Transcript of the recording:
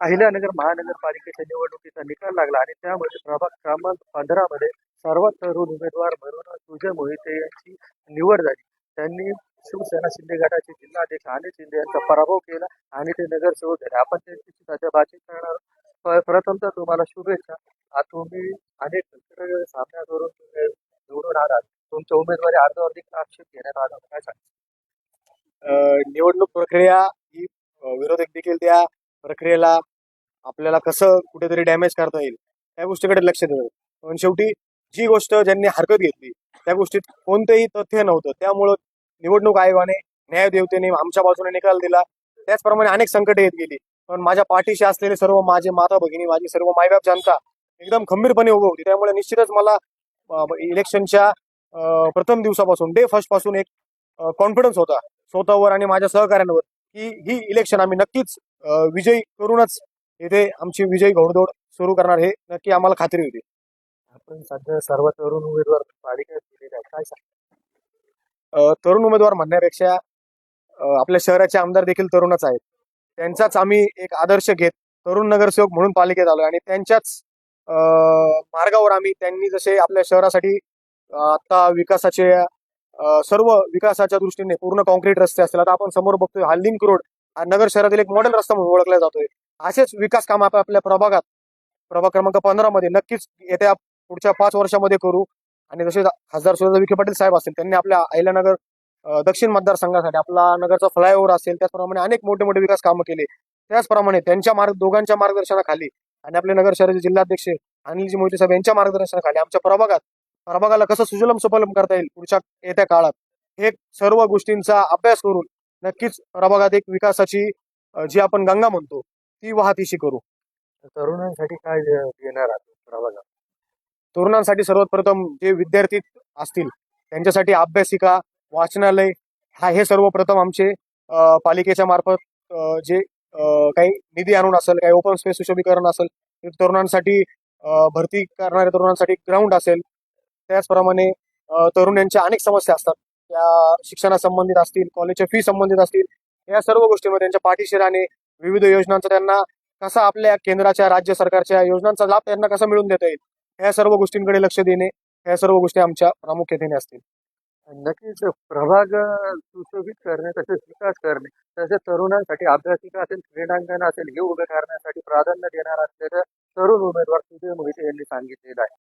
अहिल्यानगर महानगरपालिकेच्या निवडणुकीचा निकाल लागला आणि त्यामध्ये प्रभाग क्रमांक 15 मध्ये सर्वात तरुण उमेदवार म्हणून सुजय मोहिते यांची निवड झाली. त्यांनी शिवसेना शिंदे गटाचे जिल्हाध्यक्ष अनिल शिंदे यांचा पराभव केला आणि ते नगरसेवक झाले. आपण त्यांची सध्या बातचीत करणार आहोत. प्रथमतः तुम्हाला शुभेच्छा. तुम्ही अनेक सामन्यावरून निवडून आलात. तुमच्या उमेदवारी अर्धवट आक्षेप घेण्यात आला. काय सांगा? निवडणूक प्रक्रिया ही विरोधक देखील त्या प्रक्रियेला आपल्याला कसं कुठेतरी डॅमेज करता येईल त्या गोष्टीकडे लक्ष देतात. पण शेवटी जी गोष्ट ज्यांनी हरकत घेतली त्या गोष्टीत कोणतेही तथ्य नव्हतं, त्यामुळं निवडणूक आयोगाने न्यायदेवतेने आमच्या बाजूने निकाल दिला. त्याचप्रमाणे अनेक संकटे येत गेली, पण माझ्या पाठीशी असलेले सर्व माझे माता भगिनी, माझी सर्व मायबाप जनता एकदम खंबीरपणे उभं होती. त्यामुळे निश्चितच मला इलेक्शनच्या प्रथम दिवसापासून डे फर्स्ट पासून एक कॉन्फिडन्स होता स्वतःवर आणि माझ्या सहकाऱ्यांवर की ही इलेक्शन आम्ही नक्कीच विजयी करूनच येथे आमची विजयी घोडदौड सुरू करणार, हे नक्की आम्हाला खात्री होती. आपण सध्या सर्व तरुण उमेदवार पालिकेत दिलेले आहेत. काय सांगा? तरुण उमेदवार म्हणण्यापेक्षा आपल्या शहराचे आमदार देखील तरुणच आहेत. त्यांचाच आम्ही एक आदर्श घेत तरुण नगरसेवक म्हणून पालिकेत आलो आणि त्यांच्याच मार्गावर आम्ही त्यांनी जसे आपल्या शहरासाठी आता विकासाचे सर्व विकासाच्या दृष्टीने पूर्ण कॉन्क्रीट रस्ते असतील, आता आपण समोर बघतोय हा लिंक रोड हा नगर शहरातील एक मॉडेल रस्ता म्हणून ओळखला जातोय. असेच विकास काम आपण आपल्या प्रभाग क्रमांक 15 मध्ये नक्कीच येत्या पुढच्या 5 वर्षामध्ये करू. आणि जसे खासदार सुरेंद्र विखे पाटील साहेब असतील, त्यांनी आपल्या अहिल्यानगर दक्षिण मतदारसंघासाठी आपला नगरचा फ्लायओव्हर असेल, त्याचप्रमाणे अनेक मोठे मोठे विकास कामं केले. त्याचप्रमाणे त्यांच्या दोघांच्या मार्गदर्शनाखाली आणि आपले नगर शहराचे जिल्हाध्यक्ष अनिलजी मोहिते साहेब यांच्या मार्गदर्शनाखाली आमच्या प्रभागाला कसं सुजलम सुफलम करता येईल पुढच्या येत्या काळात, हे सर्व गोष्टींचा अभ्यास करून नक्कीच प्रभागात एक विकासाची जी आपण गंगा म्हणतो ती वाहतीशी करू. तरुणांसाठी काय देणार आहात प्रभागात? तरुणांसाठी सर्वात प्रथम जे विद्यार्थी असतील त्यांच्यासाठी अभ्यासिका, वाचनालय हे सर्वप्रथम आमचे पालिकेच्या मार्फत जे काही निधी आणून असेल, काही ओपन स्पेस सुशोभीकरण असेल, तरुणांसाठी भरती करणाऱ्या तरुणांसाठी ग्राउंड असेल, त्याचप्रमाणे तरुणांच्या अनेक समस्या असतात त्या शिक्षणासंबंधित असतील, कॉलेजच्या फी संबंधित असतील, या सर्व गोष्टींमध्ये त्यांच्या पाठीशी राहणे, विविध योजनांचा त्यांना कसा आपल्या केंद्राच्या राज्य सरकारच्या योजनांचा लाभ त्यांना कसा मिळवून देता येईल, या सर्व गोष्टींकडे लक्ष देणे, या सर्व गोष्टी आमच्या प्रामुख्याने असतील. नक्कीच प्रभाग सुशोभित करणे, तसेच विकास करणे, तसेच तरुणांसाठी अभ्यासिका असेल, क्रीडांगण असेल हे उभे करण्यासाठी प्राधान्य देणार असल्याचं तरुण उमेदवार सुजय मोहिते यांनी सांगितलेलं आहे.